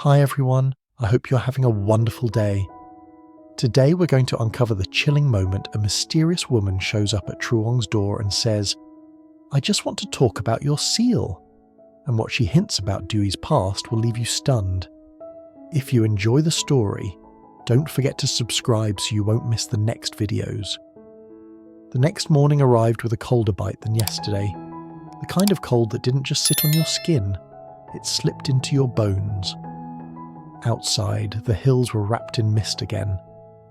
Hi everyone, I hope you're having a wonderful day. Today we're going to uncover the chilling moment a mysterious woman shows up at Truong's door and says, "I just want to talk about your seal." And what she hints about Dewey's past will leave you stunned. If you enjoy the story, don't forget to subscribe so you won't miss the next videos. The next morning arrived with a colder bite than yesterday. The kind of cold that didn't just sit on your skin, it slipped into your bones. Outside, the hills were wrapped in mist again,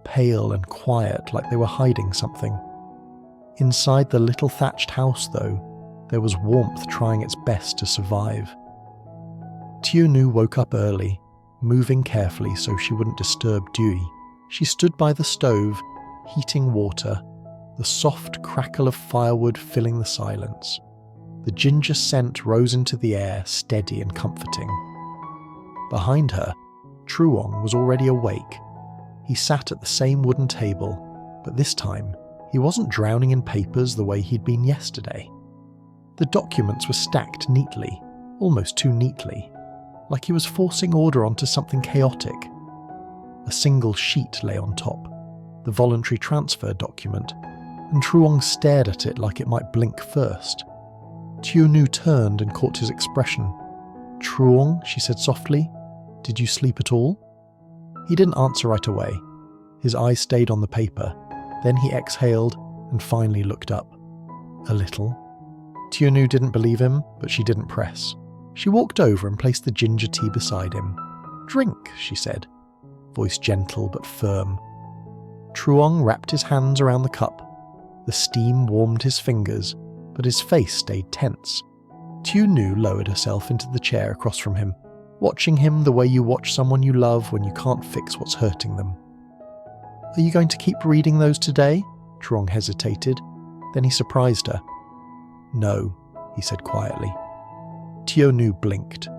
pale and quiet like they were hiding something. Inside the little thatched house, though, there was warmth trying its best to survive. Tieu woke up early, moving carefully so she wouldn't disturb Dewey. She stood by the stove, heating water, the soft crackle of firewood filling the silence. The ginger scent rose into the air, steady and comforting. Behind her, Truong was already awake. He sat at the same wooden table, but this time he wasn't drowning in papers the way he'd been yesterday. The documents were stacked neatly, almost too neatly, like he was forcing order onto something chaotic. A single sheet lay on top, the voluntary transfer document, and Truong stared at it like it might blink first. Tieu turned and caught his expression. "Truong," she said softly, "did you sleep at all?" He didn't answer right away. His eyes stayed on the paper. Then he exhaled and finally looked up. "A little." Tieu didn't believe him, but she didn't press. She walked over and placed the ginger tea beside him. "Drink," she said, voice gentle but firm. Truong wrapped his hands around the cup. The steam warmed his fingers, but his face stayed tense. Tieu lowered herself into the chair across from him, watching him the way you watch someone you love when you can't fix what's hurting them. "Are you going to keep reading those today?" Truong hesitated. Then he surprised her. "No," he said quietly. Tieu blinked.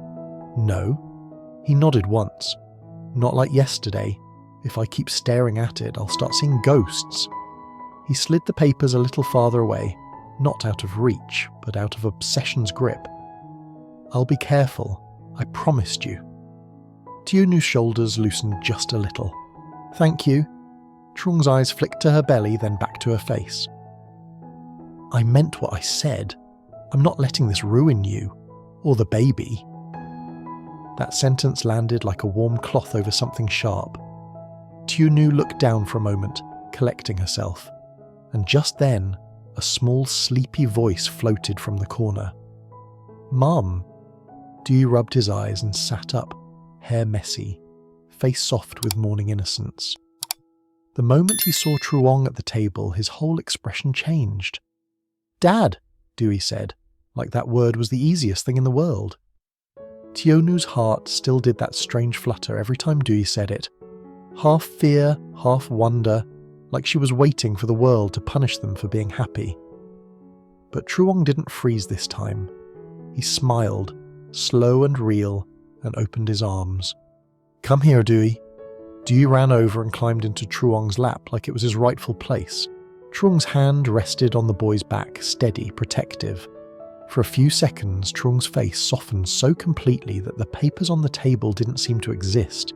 "No?" He nodded once. "Not like yesterday. If I keep staring at it, I'll start seeing ghosts." He slid the papers a little farther away, not out of reach, but out of obsession's grip. "I'll be careful. I promised you." Tieu's shoulders loosened just a little. "Thank you." Truong's eyes flicked to her belly, then back to her face. "I meant what I said. I'm not letting this ruin you. Or the baby." That sentence landed like a warm cloth over something sharp. Tieu looked down for a moment, collecting herself. And just then, a small sleepy voice floated from the corner. "Mum." Dewey rubbed his eyes and sat up, hair messy, face soft with morning innocence. The moment he saw Truong at the table, his whole expression changed. "Dad," Dewey said, like that word was the easiest thing in the world. Tieu's heart still did that strange flutter every time Dewey said it. Half fear, half wonder, like she was waiting for the world to punish them for being happy. But Truong didn't freeze this time. He smiled, slow and real, and opened his arms. "Come here, Dewey." Dewey ran over and climbed into Truong's lap like it was his rightful place. Truong's hand rested on the boy's back, steady, protective. For a few seconds, Truong's face softened so completely that the papers on the table didn't seem to exist.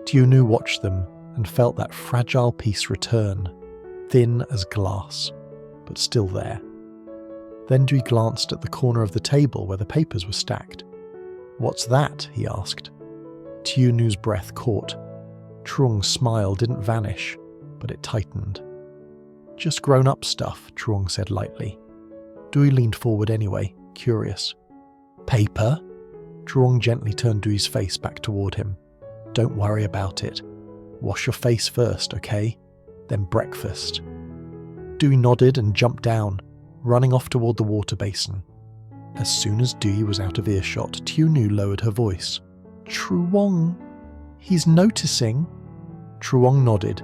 Tieu watched them and felt that fragile piece return, thin as glass, but still there. Then Dewey glanced at the corner of the table where the papers were stacked. "What's that?" he asked. Tieu's breath caught. Truong's smile didn't vanish, but it tightened. "Just grown-up stuff," Truong said lightly. Dewey leaned forward anyway, curious. "Paper?" Truong gently turned Dewey's face back toward him. "Don't worry about it. Wash your face first, okay? Then breakfast." Dewey nodded and jumped down, running off toward the water basin. As soon as Dewey was out of earshot, Tieu lowered her voice. "Truong, he's noticing." Truong nodded,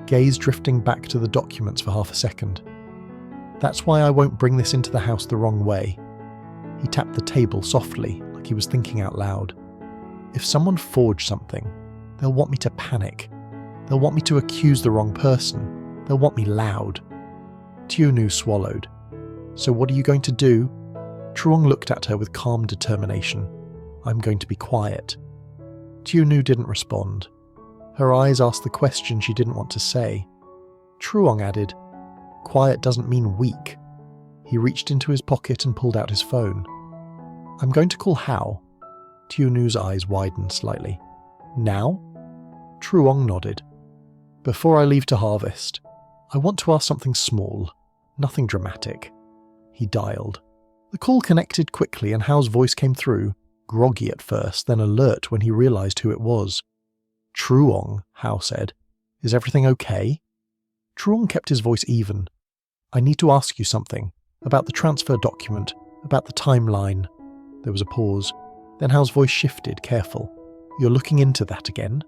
gaze drifting back to the documents for half a second. "That's why I won't bring this into the house the wrong way." He tapped the table softly, like he was thinking out loud. "If someone forged something, they'll want me to panic. They'll want me to accuse the wrong person. They'll want me loud." Tieu swallowed. "So what are you going to do?" Truong looked at her with calm determination. "I'm going to be quiet." Tieu didn't respond. Her eyes asked the question she didn't want to say. Truong added, "Quiet doesn't mean weak." He reached into his pocket and pulled out his phone. "I'm going to call Hao." Tieu's eyes widened slightly. "Now?" Truong nodded. "Before I leave to harvest, I want to ask something small, nothing dramatic." He dialed. The call connected quickly and Hao's voice came through, groggy at first, then alert when he realized who it was. "Truong," Hao said. "Is everything okay?" Truong kept his voice even. "I need to ask you something. About the transfer document, about the timeline." There was a pause. Then Hao's voice shifted, careful. "You're looking into that again?"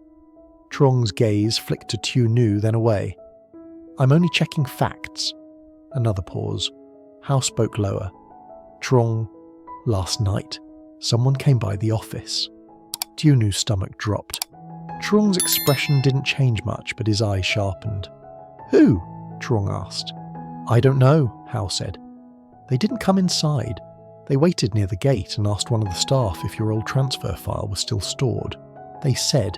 Truong's gaze flicked to Tieu, then away. "I'm only checking facts." Another pause. Hao spoke lower. "Truong, last night, someone came by the office." Tieu's stomach dropped. Truong's expression didn't change much, but his eyes sharpened. "Who?" Truong asked. "I don't know," Hao said. "They didn't come inside. They waited near the gate and asked one of the staff if your old transfer file was still stored. They said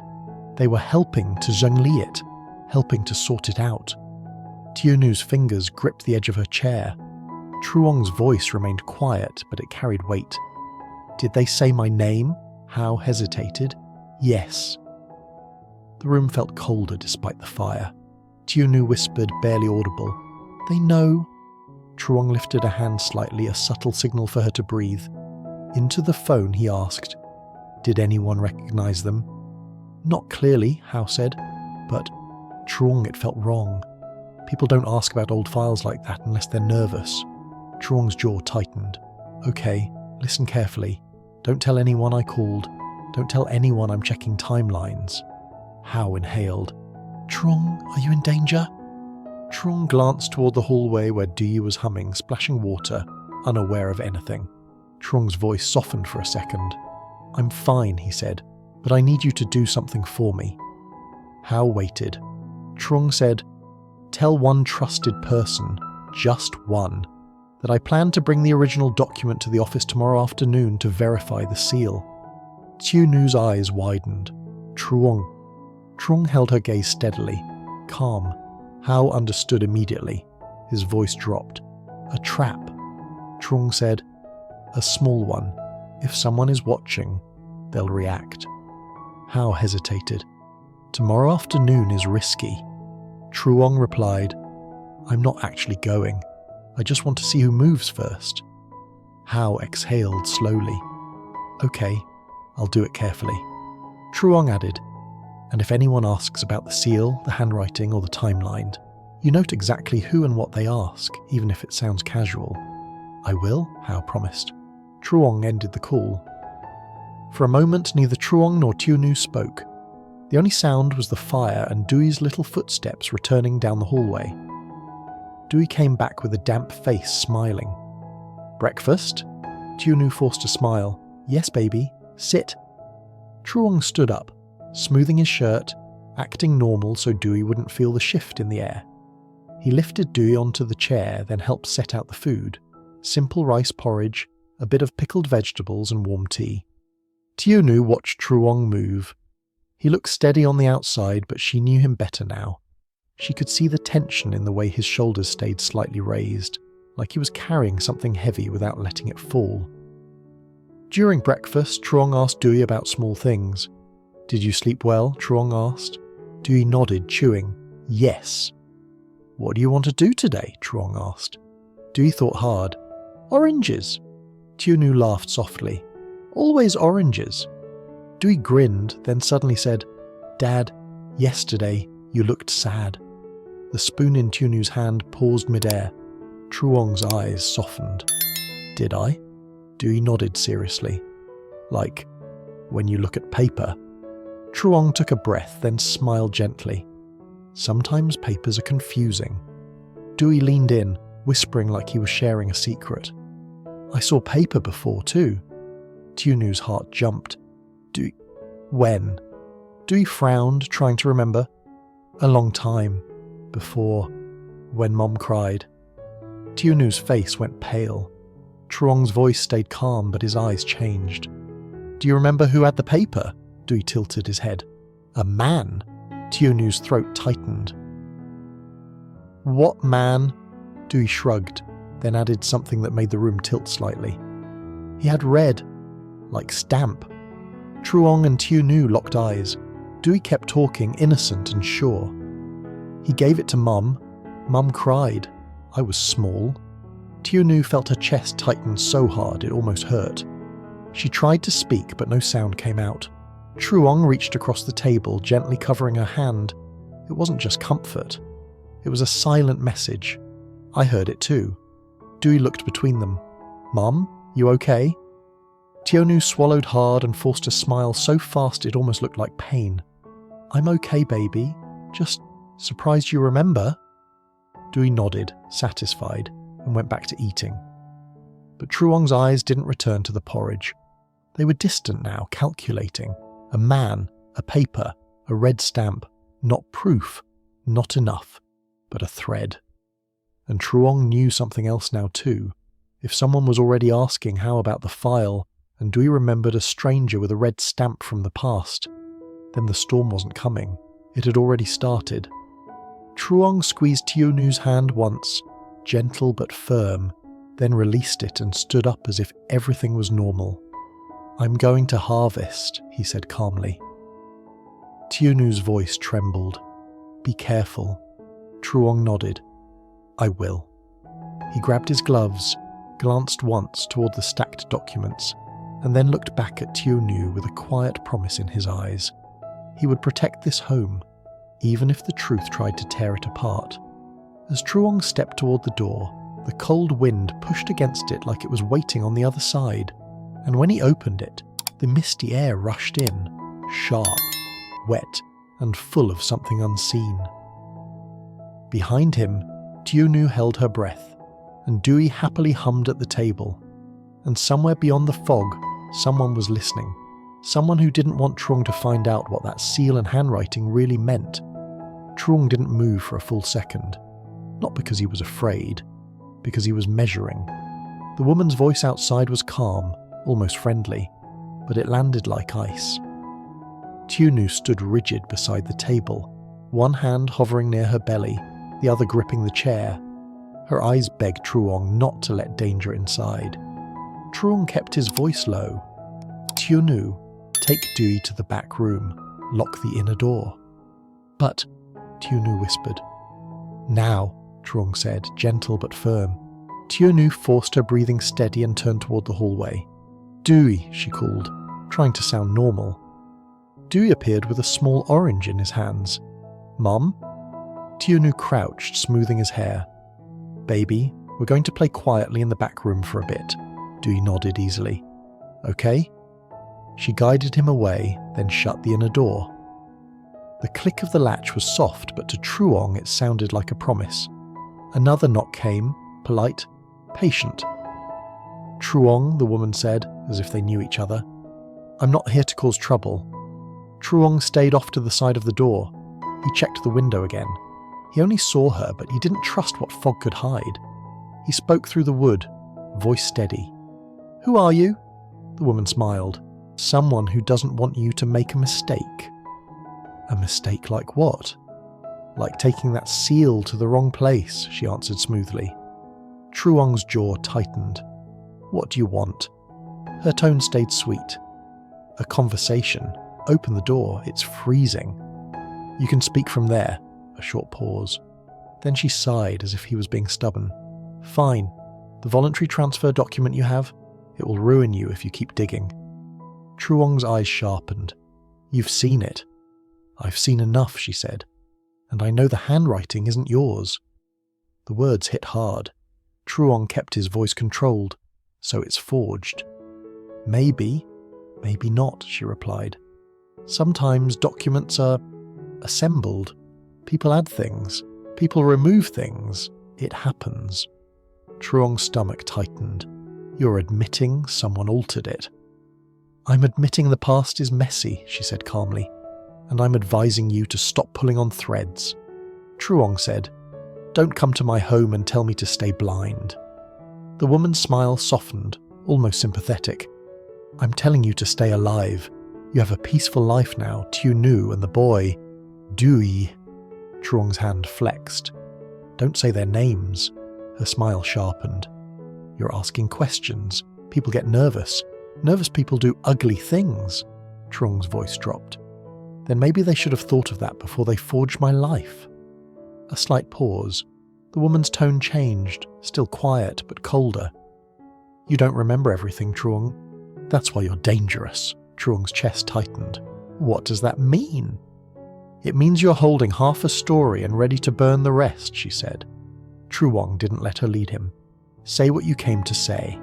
they were helping to zhengli it, helping to sort it out." Tieu's fingers gripped the edge of her chair. Truong's voice remained quiet, but it carried weight. "Did they say my name?" Hao hesitated. "Yes." The room felt colder despite the fire. Tieu whispered, barely audible, "They know." Truong lifted a hand slightly, a subtle signal for her to breathe. Into the phone he asked, "Did anyone recognize them?" "Not clearly," Hao said, "but Truong, it felt wrong. People don't ask about old files like that unless they're nervous." Truong's jaw tightened. "Okay, listen carefully. Don't tell anyone I called. Don't tell anyone I'm checking timelines." Hao inhaled. "Truong, are you in danger?" Truong glanced toward the hallway where Tieu was humming, splashing water, unaware of anything. Truong's voice softened for a second. "I'm fine," he said, "but I need you to do something for me." Hao waited. Truong said, "Tell one trusted person, just one, that I plan to bring the original document to the office tomorrow afternoon to verify the seal." Tieu's eyes widened. "Truong." Truong held her gaze steadily, calm. Hao understood immediately. His voice dropped. "A trap." Truong said, "A small one. If someone is watching, they'll react." Hao hesitated. "Tomorrow afternoon is risky." Truong replied, "I'm not actually going. I just want to see who moves first." Hao exhaled slowly. "Okay, I'll do it carefully." Truong added, "And if anyone asks about the seal, the handwriting, or the timeline, you note exactly who and what they ask, even if it sounds casual." "I will," Hao promised. Truong ended the call. For a moment, neither Truong nor Tieu spoke. The only sound was the fire and Dewey's little footsteps returning down the hallway. Dewey came back with a damp face, smiling. "Breakfast?" Tieu forced a smile. "Yes, baby. Sit." Truong stood up, smoothing his shirt, acting normal so Dewey wouldn't feel the shift in the air. He lifted Dewey onto the chair, then helped set out the food. Simple rice porridge, a bit of pickled vegetables and warm tea. Tieu watched Truong move. He looked steady on the outside, but she knew him better now. She could see the tension in the way his shoulders stayed slightly raised, like he was carrying something heavy without letting it fall. During breakfast, Truong asked Dewey about small things. "Did you sleep well?" Truong asked. Dewey nodded, chewing. "Yes." "What do you want to do today?" Truong asked. Dewey thought hard. "Oranges." Tieu laughed softly. "Always oranges." Dewey grinned, then suddenly said, "Dad, yesterday you looked sad." The spoon in Tieu's hand paused midair. Truong's eyes softened. "Did I?" Dewey nodded seriously. "Like, when you look at paper." Truong took a breath, then smiled gently. "Sometimes papers are confusing." Dewey leaned in, whispering like he was sharing a secret. "I saw paper before, too." Tieu's heart jumped. "Dewey, when?" Dewey frowned, trying to remember. "A long time. Before. When Mom cried." Tieu's face went pale. Truong's voice stayed calm, but his eyes changed. "Do you remember who had the paper?" Tieu tilted his head. A man? Tieunu's throat tightened. What man? Tieu shrugged, then added something that made the room tilt slightly. He had red, like stamp. Truong and Tieu locked eyes. Tieu kept talking, innocent and sure. He gave it to Mum. Mum cried. I was small. Tieu felt her chest tighten so hard it almost hurt. She tried to speak, but no sound came out. Truong reached across the table, gently covering her hand. It wasn't just comfort. It was a silent message. I heard it too. Tieu looked between them. Mum, you okay? Tieu swallowed hard and forced a smile so fast it almost looked like pain. I'm okay, baby. Just surprised you remember. Tieu nodded, satisfied, and went back to eating. But Truong's eyes didn't return to the porridge. They were distant now, calculating. A man, a paper, a red stamp. Not proof, not enough, but a thread. And Truong knew something else now too. If someone was already asking how about the file, and Tieu remembered a stranger with a red stamp from the past, then the storm wasn't coming. It had already started. Truong squeezed Tieunu's hand once, gentle but firm, then released it and stood up as if everything was normal. I'm going to harvest, he said calmly. Tieunu's voice trembled. Be careful. Truong nodded. I will. He grabbed his gloves, glanced once toward the stacked documents, and then looked back at Tieu with a quiet promise in his eyes. He would protect this home, even if the truth tried to tear it apart. As Truong stepped toward the door, the cold wind pushed against it like it was waiting on the other side, and when he opened it, the misty air rushed in, sharp, wet, and full of something unseen. Behind him, Tieu held her breath, and Tieu happily hummed at the table. And somewhere beyond the fog, someone was listening. Someone who didn't want Truong to find out what that seal and handwriting really meant. Truong didn't move for a full second. Not because he was afraid, because he was measuring. The woman's voice outside was calm, almost friendly, but it landed like ice. Tieu stood rigid beside the table, one hand hovering near her belly, the other gripping the chair. Her eyes begged Truong not to let danger inside. Truong kept his voice low. Tieu, take Tieu to the back room. Lock the inner door. But, Tieu whispered. Now, Truong said, gentle but firm. Tieu forced her breathing steady and turned toward the hallway. Tieu, she called, trying to sound normal. Tieu appeared with a small orange in his hands. Mum? Tieu crouched, smoothing his hair. Baby, we're going to play quietly in the back room for a bit. Tieu nodded easily. Okay? She guided him away, then shut the inner door. The click of the latch was soft, but to Truong it sounded like a promise. Another knock came, polite, patient. Truong, the woman said, as if they knew each other. I'm not here to cause trouble. Truong stayed off to the side of the door. He checked the window again. He only saw her, but he didn't trust what fog could hide. He spoke through the wood, voice steady. Who are you? The woman smiled. Someone who doesn't want you to make a mistake. A mistake like what? Like taking that seal to the wrong place, she answered smoothly. Truong's jaw tightened. What do you want? Her tone stayed sweet. A conversation. Open the door, it's freezing. You can speak from there. A short pause. Then she sighed as if he was being stubborn. Fine. The voluntary transfer document you have? It will ruin you if you keep digging. Truong's eyes sharpened. You've seen it. I've seen enough, she said. And I know the handwriting isn't yours. The words hit hard. Truong kept his voice controlled. So it's forged. Maybe, maybe not, she replied. Sometimes documents are assembled. People add things. People remove things. It happens. Truong's stomach tightened. You're admitting someone altered it. I'm admitting the past is messy, she said calmly, and I'm advising you to stop pulling on threads. Truong said, Don't come to my home and tell me to stay blind. The woman's smile softened, almost sympathetic. I'm telling you to stay alive. You have a peaceful life now, Tieu and the boy, Dui. Truong's hand flexed. Don't say their names. Her smile sharpened. You're asking questions. People get nervous. Nervous people do ugly things. Truong's voice dropped. Then maybe they should have thought of that before they forged my life. A slight pause. The woman's tone changed, still quiet but colder. You don't remember everything, Truong. That's why you're dangerous. Truong's chest tightened. What does that mean? It means you're holding half a story and ready to burn the rest, she said. Truong didn't let her lead him. Say what you came to say.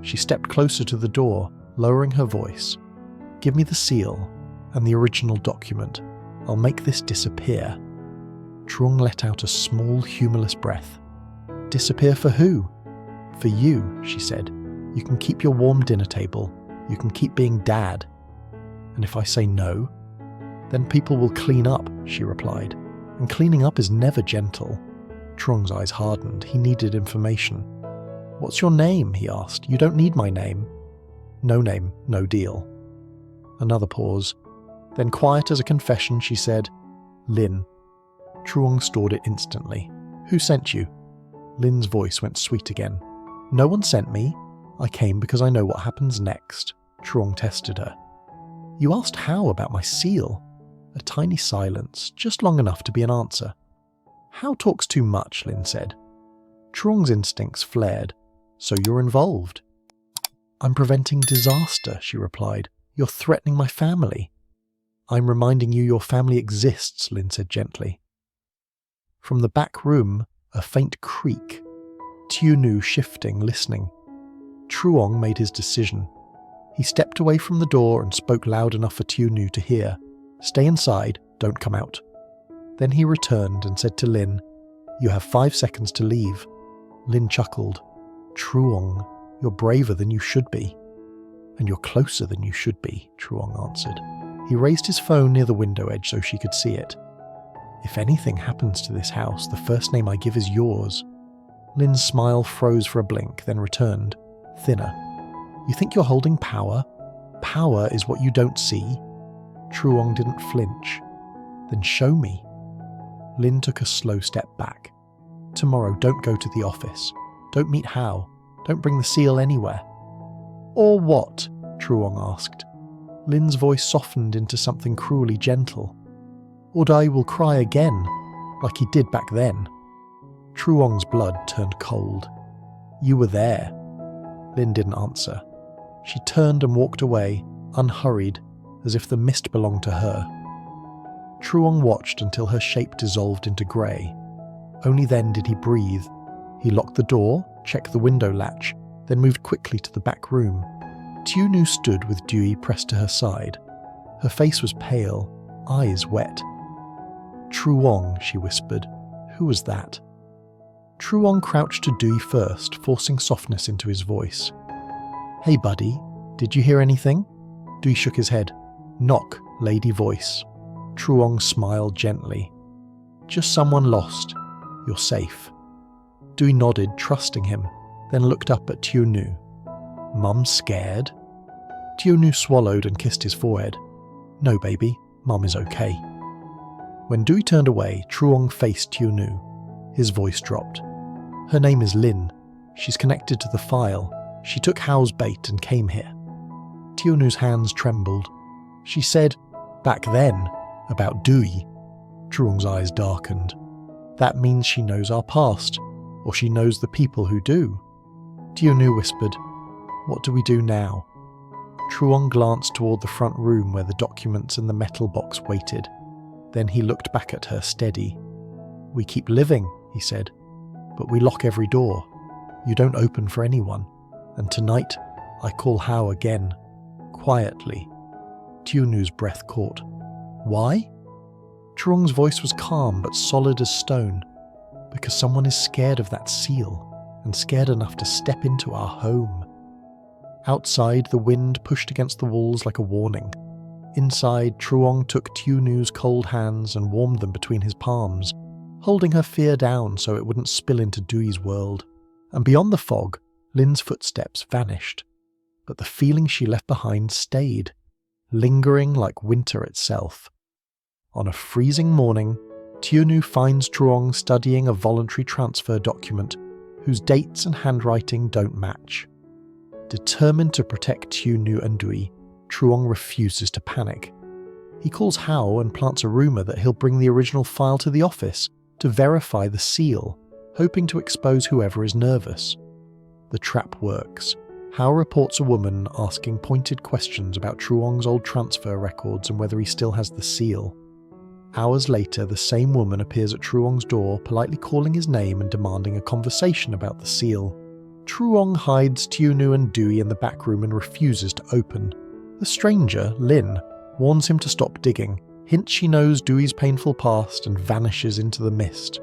She stepped closer to the door, lowering her voice. Give me the seal and the original document. I'll make this disappear. Truong let out a small, humorless breath. Disappear for who? For you, she said. You can keep your warm dinner table. You can keep being dad. And if I say no, then people will clean up, she replied. And cleaning up is never gentle. Truong's eyes hardened. He needed information. What's your name? He asked. You don't need my name. No name, no deal. Another pause. Then, quiet as a confession, she said, Lin. Truong stored it instantly. Who sent you? Lin's voice went sweet again. No one sent me. I came because I know what happens next. Truong tested her. You asked how about my seal? A tiny silence, just long enough to be an answer. How talks too much, Lin said. Truong's instincts flared. So you're involved. I'm preventing disaster, she replied. You're threatening my family. I'm reminding you your family exists, Lin said gently. From the back room, a faint creak. Tieu shifting, listening. Truong made his decision. He stepped away from the door and spoke loud enough for Tieu to hear. Stay inside, don't come out. Then he returned and said to Lin, You have 5 seconds to leave. Lin chuckled. Truong, you're braver than you should be. And you're closer than you should be, Truong answered. He raised his phone near the window edge so she could see it. If anything happens to this house, the first name I give is yours. Lin's smile froze for a blink, then returned, thinner. You think you're holding power? Power is what you don't see. Truong didn't flinch. Then show me. Lin took a slow step back. Tomorrow, don't go to the office. Don't meet Hao. Don't bring the seal anywhere. Or what? Truong asked. Lin's voice softened into something cruelly gentle. Or Dai will cry again, like he did back then. Truong's blood turned cold. You were there. Lin didn't answer. She turned and walked away, unhurried, as if the mist belonged to her. Truong watched until her shape dissolved into grey. Only then did he breathe. He locked the door, checked the window latch, then moved quickly to the back room. Tieu stood with Dewey pressed to her side. Her face was pale, eyes wet. Truong, she whispered. Who was that? Truong crouched to Dewey first, forcing softness into his voice. Hey buddy, did you hear anything? Dewey shook his head. Knock, lady voice. Truong smiled gently. Just someone lost. You're safe. Dewey nodded, trusting him, then looked up at Tieu. Mum scared? Tieu swallowed and kissed his forehead. No, baby, Mum is okay. When Dewey turned away, Truong faced Tieu. His voice dropped. Her name is Lin. She's connected to the file. She took Hao's bait and came here. Tieu's hands trembled. She said, back then, about Dewey. Truong's eyes darkened. That means she knows our past, or she knows the people who do. Tieu whispered, What do we do now? Truong glanced toward the front room where the documents and the metal box waited. Then he looked back at her steady. We keep living, he said, but we lock every door. You don't open for anyone. And tonight, I call Hao again, quietly. Tieu's breath caught. Why? Truong's voice was calm but solid as stone. Because someone is scared of that seal, and scared enough to step into our home. Outside, the wind pushed against the walls like a warning. Inside, Truong took Tieu's cold hands and warmed them between his palms, holding her fear down so it wouldn't spill into Dewey's world. And beyond the fog, Lin's footsteps vanished. But the feeling she left behind stayed. lingering like winter itself. On a freezing morning, Tieu finds Truong studying a voluntary transfer document whose dates and handwriting don't match. Determined to protect Tieu and Dui, Truong refuses to panic. He calls Hao and plants a rumour that he'll bring the original file to the office to verify the seal, hoping to expose whoever is nervous. The trap works. Hao reports a woman asking pointed questions about Truong's old transfer records and whether he still has the seal. Hours later, the same woman appears at Truong's door, politely calling his name and demanding a conversation about the seal. Truong hides Tieu and Dui in the back room and refuses to open. The stranger, Lin, warns him to stop digging, hints she knows Dui's painful past, and vanishes into the mist.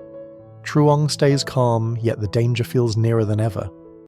Truong stays calm, yet the danger feels nearer than ever.